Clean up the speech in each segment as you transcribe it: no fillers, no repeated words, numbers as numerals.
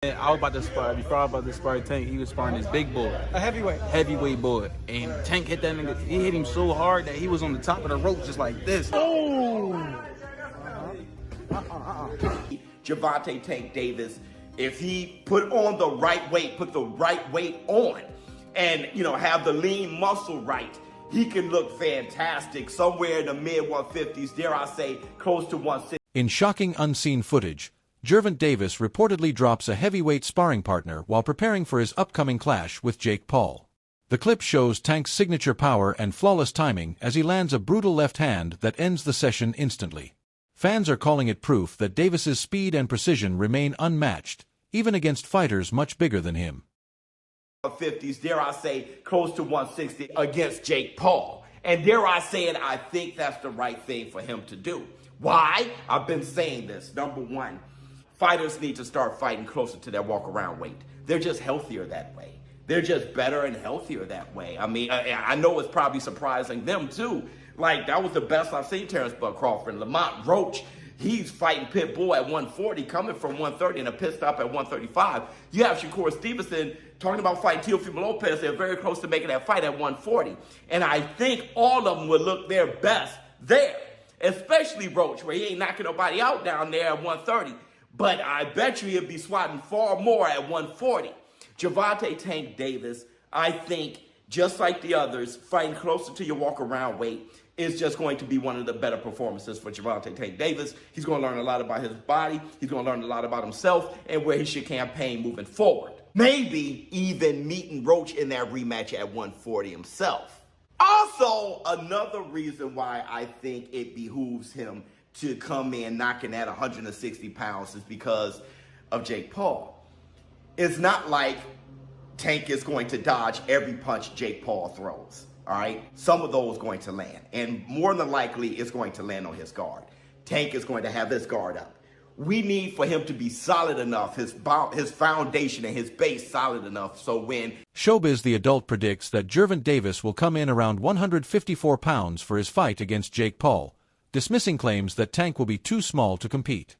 I was about to spar. Before I was about to spar Tank, he was sparring this big boy. A heavyweight. Heavyweight boy. And Tank hit that nigga. He hit him so hard that he was on the top of the rope just like this. Oh! Gervonta Tank Davis, if he put on the right weight, put the right weight on, and, you know, have the lean muscle right, he can look fantastic somewhere in the mid-150s, dare I say, close to 160. In shocking unseen footage, Gervonta Davis reportedly drops a heavyweight sparring partner while preparing for his upcoming clash with Jake Paul. The clip shows Tank's signature power and flawless timing as he lands a brutal left hand that ends the session instantly. Fans are calling it proof that Davis's speed and precision remain unmatched, even against fighters much bigger than him. 50s, dare I say, close to 160 against Jake Paul. And dare I say it, I think that's the right thing for him to do. Why? I've been saying this. Number one, fighters need to start fighting closer to their walk-around weight. They're just healthier that way. They're just better and healthier that way. I mean, I know it's probably surprising them too. Like, that was the best I've seen Terrence Bud Crawford. Lamont Roach, he's fighting Pitbull at 140, coming from 130 and a pit stop at 135. You have Shakur Stevenson talking about fighting Teofimo Lopez. They're very close to making that fight at 140. And I think all of them would look their best there, especially Roach, where he ain't knocking nobody out down there at 130. But I bet you he'll be swatting far more at 140. Gervonta Tank Davis, I think, just like the others, fighting closer to your walk-around weight is just going to be one of the better performances for Gervonta Tank Davis. He's going to learn a lot about his body. He's going to learn a lot about himself and where he should campaign moving forward. Maybe even meeting Roach in that rematch at 140 himself. Also, another reason why I think it behooves him to come in knocking at 160 pounds is because of Jake Paul. It's not like Tank is going to dodge every punch Jake Paul throws, all right? Some of those going to land, and more than likely it's going to land on his guard. Tank is going to have his guard up. We need for him to be solid enough, his foundation and his base solid enough, so when Showbiz the Adult predicts that Gervonta Davis will come in around 154 pounds for his fight against Jake Paul, dismissing claims that Tank will be too small to compete.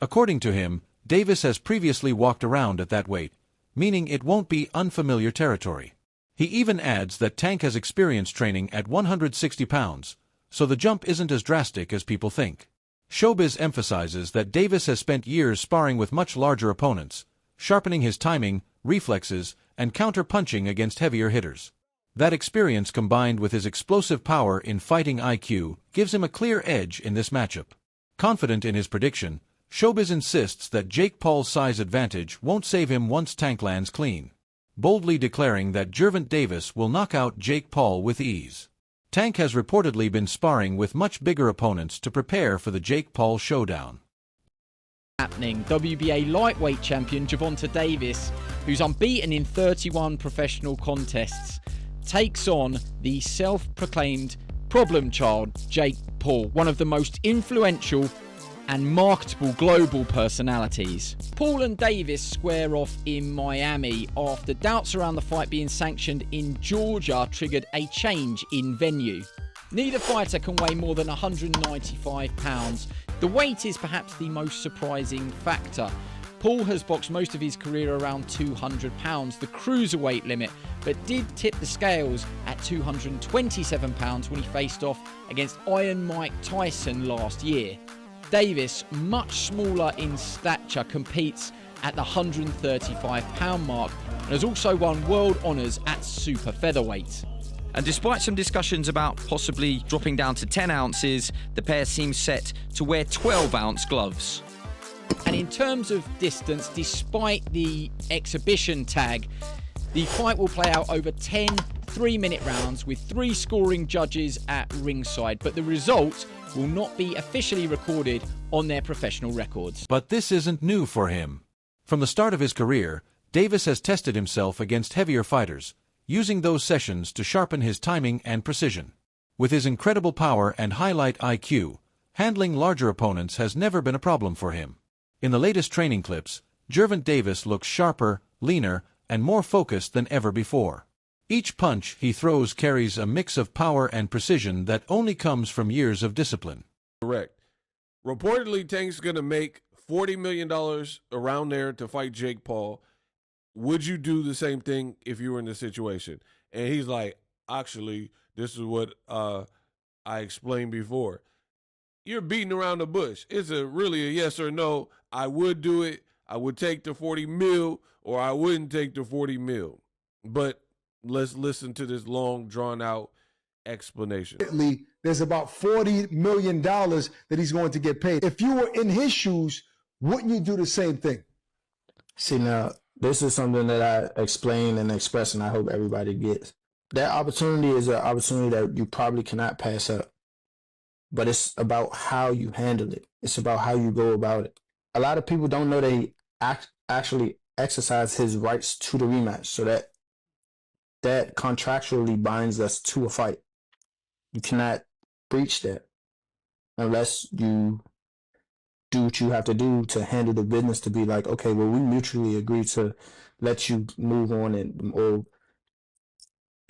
According to him, Davis has previously walked around at that weight, meaning it won't be unfamiliar territory. He even adds that Tank has experience training at 160 pounds, so the jump isn't as drastic as people think. Showbiz emphasizes that Davis has spent years sparring with much larger opponents, sharpening his timing, reflexes, and counter-punching against heavier hitters. That experience combined with his explosive power in fighting IQ gives him a clear edge in this matchup. Confident in his prediction, Showbiz insists that Jake Paul's size advantage won't save him once Tank lands clean, boldly declaring that Gervonta Davis will knock out Jake Paul with ease. Tank has reportedly been sparring with much bigger opponents to prepare for the Jake Paul showdown. Happening, WBA lightweight champion Gervonta Davis, who's unbeaten in 31 professional contests, takes on the self-proclaimed problem child Jake Paul, one of the most influential and marketable global personalities. Paul and Davis square off in Miami after doubts around the fight being sanctioned in Georgia triggered a change in venue. Neither fighter can weigh more than 195 pounds. The weight is perhaps the most surprising factor. Paul has boxed most of his career around 200 pounds, the cruiserweight limit, but did tip the scales at 227 pounds when he faced off against Iron Mike Tyson last year. Davis, much smaller in stature, competes at the 135-pound mark and has also won world honours at super featherweight. And despite some discussions about possibly dropping down to 10 ounces, the pair seem set to wear 12-ounce gloves. And in terms of distance, despite the exhibition tag, the fight will play out over 10 3-minute rounds with 3 scoring judges at ringside, but the result will not be officially recorded on their professional records. But this isn't new for him. From the start of his career, Davis has tested himself against heavier fighters, using those sessions to sharpen his timing and precision. With his incredible power and highlight IQ, handling larger opponents has never been a problem for him. In the latest training clips, Gervonta Davis looks sharper, leaner, and more focused than ever before. Each punch he throws carries a mix of power and precision that only comes from years of discipline. Correct. Reportedly, Tank's going to make $40 million around there to fight Jake Paul. Would you do the same thing if you were in this situation? And he's like, actually, this is what I explained before. You're beating around the bush. It's really a yes or no. I would do it. I would take the 40 mil, or I wouldn't take the 40 mil. But let's listen to this long, drawn-out explanation. There's about $40 million that he's going to get paid. If you were in his shoes, wouldn't you do the same thing? See, now, this is something that I explain and express, and I hope everybody gets. That opportunity is an opportunity that you probably cannot pass up. But it's about how you handle it. It's about how you go about it. A lot of people don't know they actually exercise his rights to the rematch, so that contractually binds us to a fight. You cannot breach that unless you do what you have to do to handle the business, to be like, okay, well, we mutually agree to let you move on and or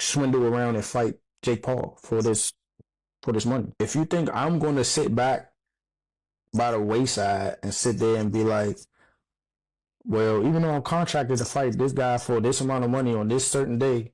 swindle around and fight Jake Paul for this money. If you think I'm going to sit back by the wayside and sit there and be like, well, even though I'm contracted to fight this guy for this amount of money on this certain day,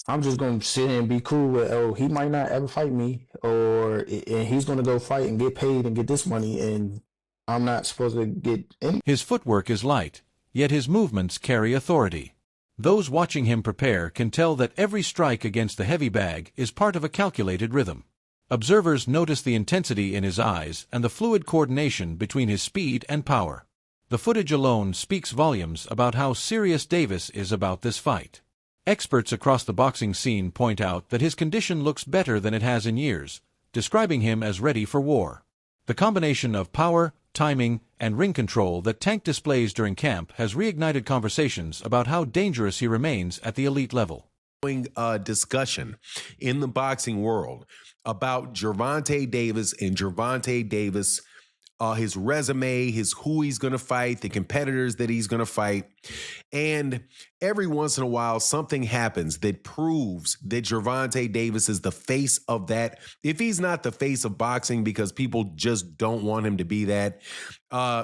I'm just going to sit here and be cool with, oh, he might not ever fight me, and he's going to go fight and get paid and get this money, and I'm not supposed to get any. His footwork is light, yet his movements carry authority. Those watching him prepare can tell that every strike against the heavy bag is part of a calculated rhythm. Observers notice the intensity in his eyes and the fluid coordination between his speed and power. The footage alone speaks volumes about how serious Davis is about this fight. Experts across the boxing scene point out that his condition looks better than it has in years, describing him as ready for war. The combination of power, timing, and ring control that Tank displays during camp has reignited conversations about how dangerous he remains at the elite level. Discussion in the boxing world about Gervonta Davis and Gervonta Davis, his resume, who he's going to fight, the competitors that he's going to fight. And every once in a while, something happens that proves that Gervonta Davis is the face of that. If he's not the face of boxing because people just don't want him to be that,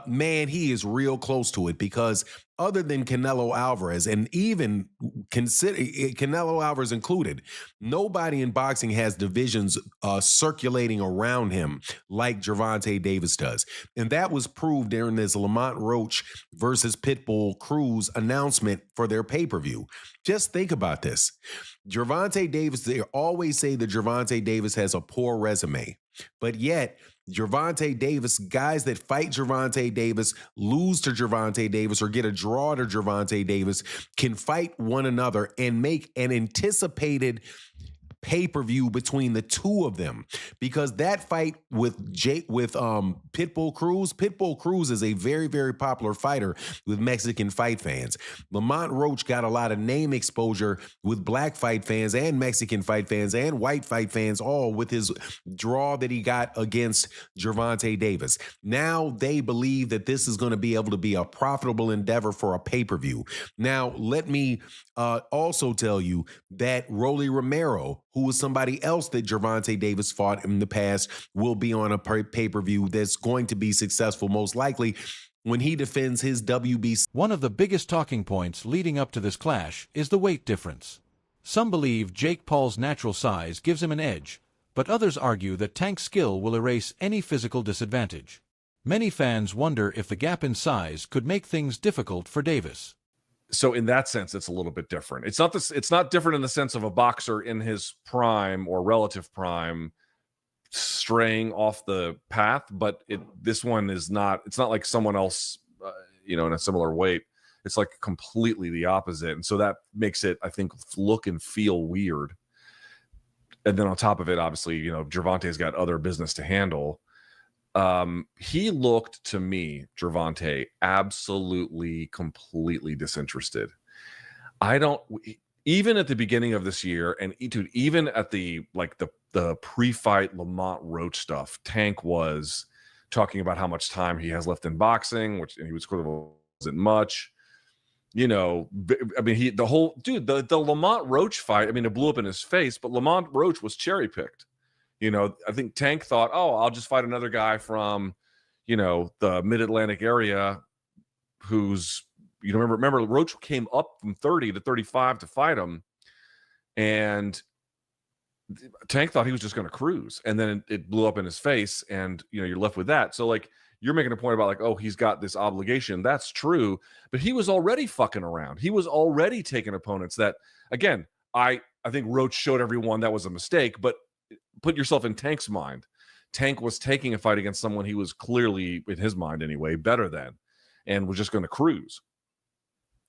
man, he is real close to it, because other than Canelo Alvarez, and even consider Canelo Alvarez included, nobody in boxing has divisions circulating around him like Gervonta Davis does. And that was proved during this Lamont Roach versus Pitbull Cruz announcement for their pay-per-view. Just think about this. Gervonta Davis, they always say that Gervonta Davis has a poor resume, but yet Gervonta Davis, guys that fight Gervonta Davis, lose to Gervonta Davis, or get a draw to Gervonta Davis, can fight one another and make an anticipated pay-per-view between the two of them. Because that fight with Pitbull Cruz is a very, very popular fighter with Mexican fight fans. Lamont Roach got a lot of name exposure with black fight fans and Mexican fight fans and white fight fans, all with his draw that he got against Gervonta Davis. Now they believe that this is going to be able to be a profitable endeavor for a pay-per-view. Now, let me also tell you that Rolly Romero, who was somebody else that Gervonta Davis fought in the past, will be on a pay-per-view that's going to be successful, most likely, when he defends his WBC. One of the biggest talking points leading up to this clash is the weight difference. Some believe Jake Paul's natural size gives him an edge, but others argue that Tank's skill will erase any physical disadvantage. Many fans wonder if the gap in size could make things difficult for Davis. So in that sense, it's a little bit different. It's not different in the sense of a boxer in his prime or relative prime straying off the path, but this one is not. It's not like someone else, in a similar weight. It's like completely the opposite, and so that makes it, I think, look and feel weird. And then on top of it, obviously, Gervonta's got other business to handle. He looked to me, Gervonta, absolutely, completely disinterested. I don't, even at the beginning of this year, and dude, even at the pre-fight Lamont Roach stuff, Tank was talking about how much time he has left in boxing, and he was sort of wasn't much. You know, I mean, the Lamont Roach fight, I mean, it blew up in his face, but Lamont Roach was cherry picked. You know, I think Tank thought, oh, I'll just fight another guy from, you know, the mid-Atlantic area who's, you know, remember Roach came up from 30 to 35 to fight him, and Tank thought he was just going to cruise, and then it blew up in his face, and, you know, you're left with that. So, like, you're making a point about, like, oh, he's got this obligation. That's true, but he was already fucking around. He was already taking opponents that, again, I think Roach showed everyone that was a mistake, but put yourself in Tank's mind. Tank was taking a fight against someone he was clearly, in his mind anyway, better than, and was just going to cruise.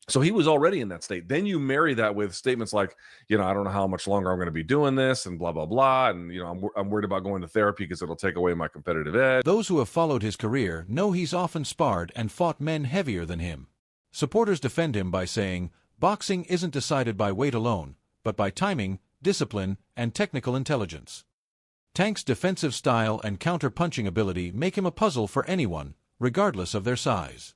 So he was already in that state. Then you marry that with statements like, you know, I don't know how much longer I'm going to be doing this, and blah, blah, blah. And, you know, I'm worried about going to therapy because it'll take away my competitive edge. Those who have followed his career know he's often sparred and fought men heavier than him. Supporters defend him by saying, boxing isn't decided by weight alone, but by timing, discipline, and technical intelligence. Tank's defensive style and counter-punching ability make him a puzzle for anyone, regardless of their size.